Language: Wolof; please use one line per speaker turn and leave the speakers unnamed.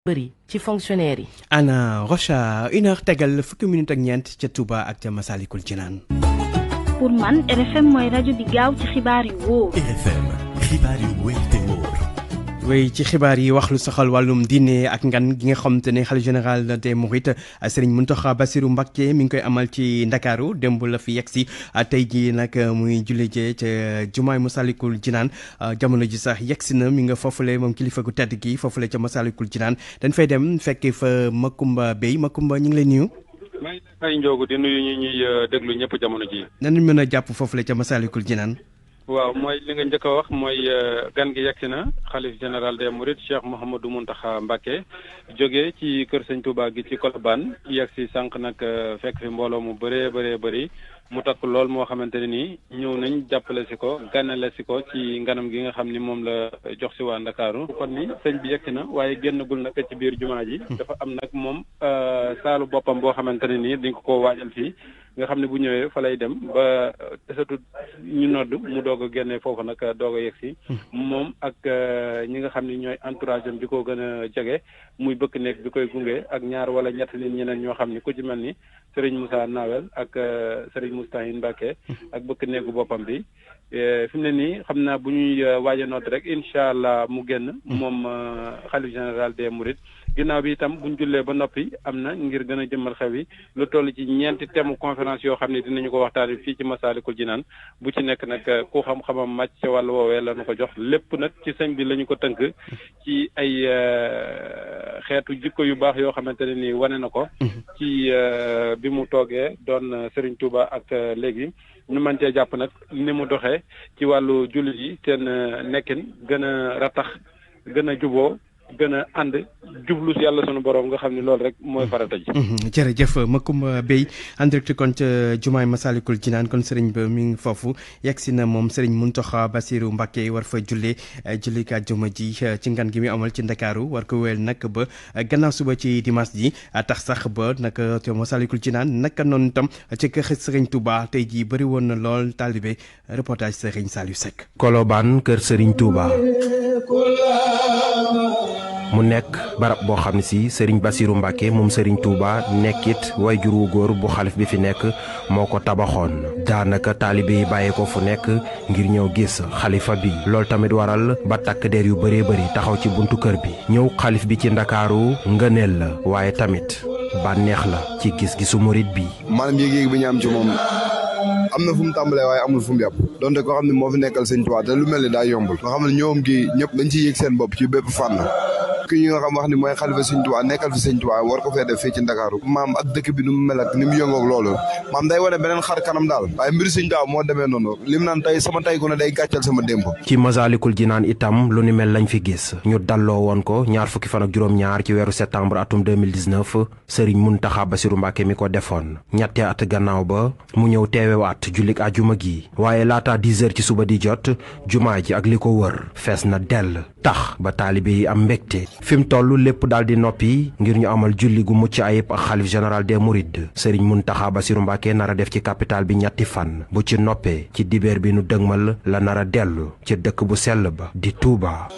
bëri ci fonctionnaire yi.
Anna Rocha 1h tegal fukki minute ak ñeent ca Touba ak ca Masalikul Jinaan.
pour man RFM mooy rajo bi gaaw ci xibaar yu wóor.
RFM xibaar yu wóor te wóor.
wéy ci xibaar yi wax lu soxal wàllum diine ak ngan gi nga xamante ne xalifa général des Mourides Serigne Mountakha Bassirou Mbacké mi ngi koy amal ci Ndakaaru démb la fi yegsi tey jii nag muy julli jee ca jumaay Masalikul Jinaan jamono ji sax yegsi na mi nga foofule moom kilifa gu tedd gi foofule ca Masalikul Jinaan dañ fay dem fekkee fa Makumba Bey Makumba ñu ngi lay nuyu.
maa ngi lay Ndiogu di nuyu ñi ñuy déglu ñëpp jamono ji.
nan mën a jàpp foofule ca Masalikul Jinaan.
waaw mooy li nga njëkk a wax mooy gan gi yegsi na xalif général des Mourides Cheikh Mouhamadou Mountakha Mbacké jógee ci kër Sëñ Touba gi ci Colobane yegsi sànq nag fekk fi mbooloo mu bëree bëri mu takk lool moo xamante ne nii ñëw nañ jàppale si ko ganale si ko ci nganam gi nga xam ni moom la jox si waa Ndakaaru kon ni sëñ bi yegsi na waaye génnagul nag ci biir jumaa ji dafa am nag moom saalu boppam boo xamante ne nii dañ ko waajal fii nga xam ne bu ñëwee fa lay dem ba desatu ñu nodd mu doog a génne foofu nag doog a yegsi moom ak ñi nga xam ne ñooy entourage am bi ko gën a jege muy bëkk nekk bi koy gunge ak ñaar wala ñett nit ñeneen ñoo xam ni ku ci mel ni Serigne Moussa Nawel ak Serigne Moustahine Mbacké ak bëkk nekku boppam bi fi mu ne nii xam naa bu ñuy waaja nodd rek incha allah mu génn moom xalif général des Mourides ginnaaw bi itam bu ñu jullee ba noppi am na ngir gën a jëmmal xew yi lu toll ci ñeenti thème conférence yoo xam ne dinañu ko waxtaanee fii ci Masalikul Jinaan bu ci nekk nag ku xam-xamam màcc ca wàllu woowee la ñu ko jox lépp nag ci sëñ bi la ñu ko tënk ci ay xeetu jikko yu baax yoo xamante ne nii wane na ko ci bi mu toogee doon Serigne Touba ak léegi ñu mën cee jàpp nag ni mu doxee ci wàllu jullit yi seen nekkin gën a ratax gën a juboo gën a ànd jublu si yàlla sunu borom nga xam ne loolu rek mooy farata ji.
jërëjëf Makumba Bey en direct kon ca jumaay Masalikul Jinaan kon sëriñ ba mi ngi foofu yegsi na moom sëriñ Mountakha Bassirou Mbacké war fa julli àjjuma ji ci ngan gi muy amal ci Ndakaaru war ko wéyal nag ba gannaaw suba ci dimanche ji tax sax ba nag ca Masalikul Jinaan naka noonu itam ci kër sëriñ Touba tey jii bëri woon na lool taalibe reportage sëriñ Saliou Seck.
Colobane kër sëriñ Touba. mu nekk barab boo xam ne si Serigne Bassirou Mbacké moom Serigne Touba nekkit wayjur wu góor bu xalif bi fi nekk moo ko tabaxoon daanaka taalibe yi bàyyee ko fu nekk ngir ñëw gis xalifa bi loolu tamit waral ba takk der yu bëree bëri taxaw ci buntu kër bi ñëw xalif bi ci Ndakaaru ngëneel la waaye tamit bànneex la ci gis-gisu murit bi.
maanaam yéeg-yéeg bi ñu am ci moom am na fu mu tàmbalee waaye amul fu mu yàpp donte koo xam ne moo fi nekkal Sëñ Tuubaa te lu mel ni daa yombul nga xam ne ñoom gi ñëpp dañ ciy yëg seen bopp ci bépp fànn ki ñi nga xam wax ni mooy xalifa Sëñ Tuubaa nekkal fi Sëñ Tuubaa war ko fee def fii ci Ndakaaru maam ak dëkk bi nu mu mel ak ni mu yëngoog loolu maam day wane beneen xar kanam daal waaye mbiri Sëñ Tuubaa moo demee noonu lim naan tey sama tey ku ne day gàccal sama démb.
ci Masalikul Jinaan itam lu ni mel lañ fi gis ñu dalloo woon ko ñaar fukki fan ak juróom-ñaar ci weeru septembre atum 2019 Serigne Mountakha Bassirou Mbacké mi ko defoon ñetti at gannaaw ba mu ñëw teewewaat jullik àjjuma gi waaye laata 10 heures ci suba di jot jumaa ji ak li ko wër fees na dell tax ba taalibe yi am mbégte fi mu toll lépp daal di noppi ngir ñu amal julli gu mucc ayib ak xalif général des Mourides Serigne Mountakha Bassirou Mbacké nar a def ci capital bi ñetti fan bu ci noppee ci dibeer bi nu dëgmal la nar a dellu ci dëkk bu sell ba di Touba.